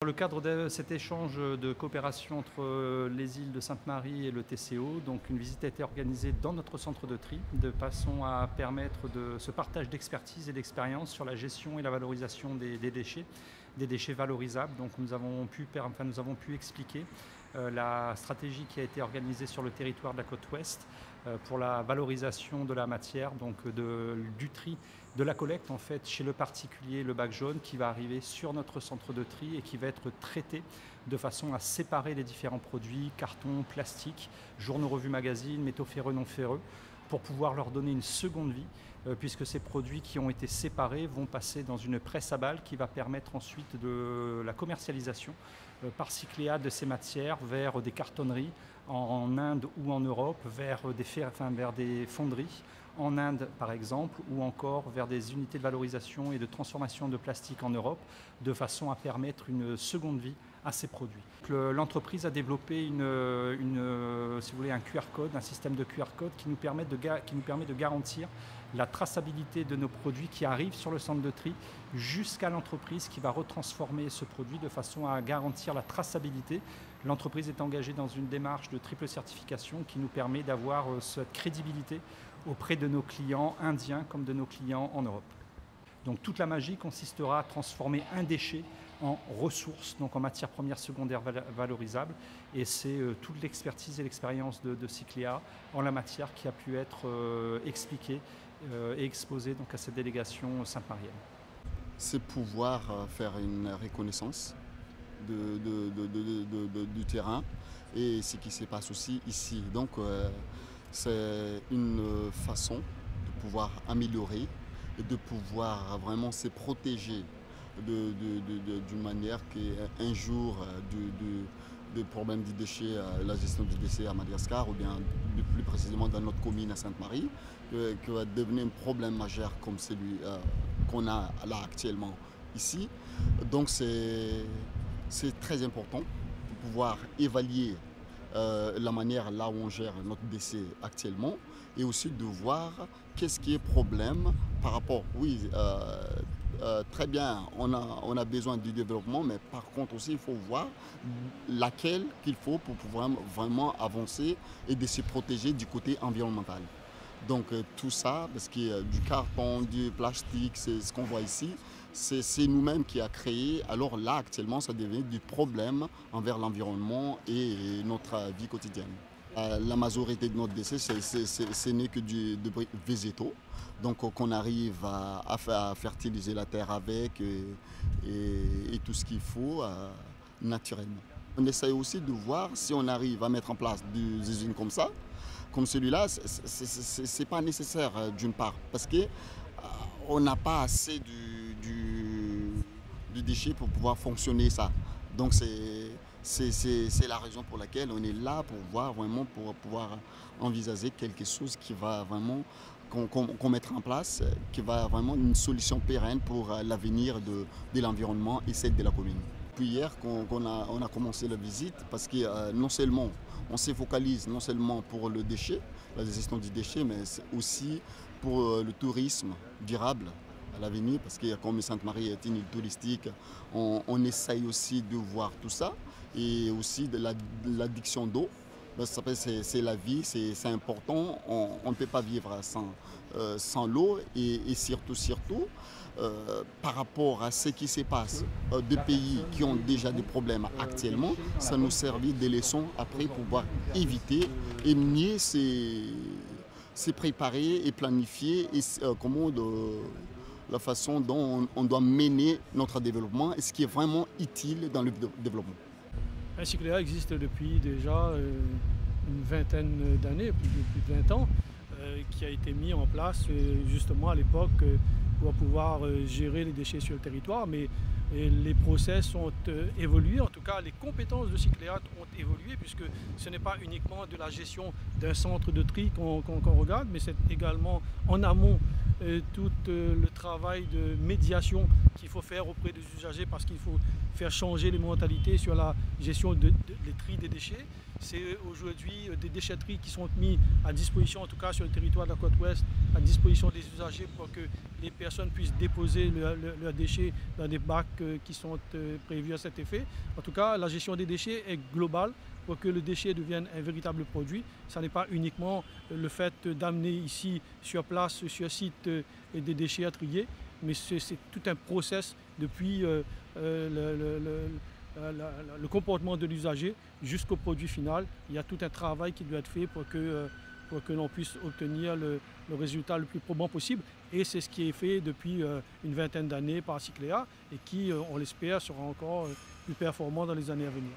Dans le cadre de cet échange de coopération entre les îles de Sainte-Marie et le TCO, donc une visite a été organisée dans notre centre de tri de façon à permettre ce partage d'expertise et d'expérience sur la gestion et la valorisation des déchets valorisables. Donc nous avons pu expliquer la stratégie qui a été organisée sur le territoire de la côte ouest pour la valorisation de la matière, donc du tri, de la collecte en fait chez le particulier, le bac jaune qui va arriver sur notre centre de tri et qui va être traité de façon à séparer les différents produits, carton, plastique, journaux, revues, magazines, métaux ferreux, non ferreux, pour pouvoir leur donner une seconde vie, puisque ces produits qui ont été séparés vont passer dans une presse à balles qui va permettre ensuite de la commercialisation par Cycléa de ces matières vers des cartonneries en Inde ou en Europe, vers des fonderies en Inde par exemple, ou encore vers des unités de valorisation et de transformation de plastique en Europe, de façon à permettre une seconde vie à ces produits. L'entreprise a développé si vous voulez, un QR code, un système de QR code qui nous permet de garantir la traçabilité de nos produits qui arrivent sur le centre de tri jusqu'à l'entreprise qui va retransformer ce produit de façon à garantir la traçabilité. L'entreprise est engagée dans une démarche de triple certification qui nous permet d'avoir cette crédibilité auprès de nos clients indiens comme de nos clients en Europe. Donc toute la magie consistera à transformer un déchet en ressources, donc en matière première secondaire valorisable. Et c'est toute l'expertise et l'expérience de Cycléa en la matière qui a pu être expliquée et exposée donc, à cette délégation sainte-marienne. C'est pouvoir faire une reconnaissance du terrain et ce qui se passe aussi ici. Donc c'est une façon de pouvoir améliorer et de pouvoir vraiment se protéger d'une manière qu'un jour du problème du déchet, la gestion du déchet à Madagascar ou bien plus précisément dans notre commune à Sainte-Marie, qui va devenir un problème majeur comme celui qu'on a là actuellement ici. Donc c'est très important de pouvoir évaluer la manière là où on gère notre décès actuellement et aussi de voir qu'est-ce qui est problème par rapport, oui, très bien, on a besoin du développement, mais par contre aussi il faut voir laquelle qu'il faut pour pouvoir vraiment avancer et de se protéger du côté environnemental. Donc tout ça, parce qu'il y a du carton, du plastique, c'est ce qu'on voit ici, c'est nous-mêmes qui a créé. Alors là, actuellement, ça devient du problème envers l'environnement et notre vie quotidienne. La majorité de notre décès, ce n'est que du débris végétaux. Donc qu'on arrive à fertiliser la terre avec et tout ce qu'il faut naturellement. On essaye aussi de voir si on arrive à mettre en place des usines comme ça. Comme celui-là, ce n'est pas nécessaire d'une part, parce qu'on n'a pas assez du déchet pour pouvoir fonctionner ça. Donc c'est la raison pour laquelle on est là pour voir vraiment, pour pouvoir envisager quelque chose qui va vraiment, qu'on mettra en place, qui va vraiment une solution pérenne pour l'avenir de l'environnement et celle de la commune. Depuis hier qu'on a commencé la visite, parce que non seulement on se focalise non seulement pour le déchet, la gestion du déchet, mais aussi pour le tourisme durable à l'avenir, parce que comme Sainte-Marie est une île touristique, on essaye aussi de voir tout ça, et aussi de l'addiction d'eau. C'est la vie, c'est important, on ne peut pas vivre sans l'eau, et surtout par rapport à ce qui se passe des pays qui ont déjà des problèmes actuellement, ça nous servit de leçons après pour pouvoir éviter et mieux se préparer et planifier la façon dont on doit mener notre développement et ce qui est vraiment utile dans le développement. Cycléa existe depuis déjà une vingtaine d'années, plus de 20 ans, qui a été mis en place justement à l'époque pour pouvoir gérer les déchets sur le territoire, mais les process ont évolué, en tout cas les compétences de Cycléa ont évolué, puisque ce n'est pas uniquement de la gestion d'un centre de tri qu'on regarde, mais c'est également en amont tout le travail de médiation qu'il faut faire auprès des usagers parce qu'il faut faire changer les mentalités sur la gestion des tri des déchets. C'est aujourd'hui des déchetteries qui sont mises à disposition, en tout cas sur le territoire de la côte ouest, à disposition des usagers pour que les personnes puissent déposer leurs déchets dans des bacs qui sont prévus à cet effet. En tout cas, la gestion des déchets est globale pour que le déchet devienne un véritable produit. Ce n'est pas uniquement le fait d'amener ici sur place, sur site, des déchets à trier, mais c'est tout un process depuis le comportement de l'usager jusqu'au produit final. Il y a tout un travail qui doit être fait pour que l'on puisse obtenir le résultat le plus probant possible. Et c'est ce qui est fait depuis une vingtaine d'années par Cycléa et qui, on l'espère, sera encore plus performant dans les années à venir.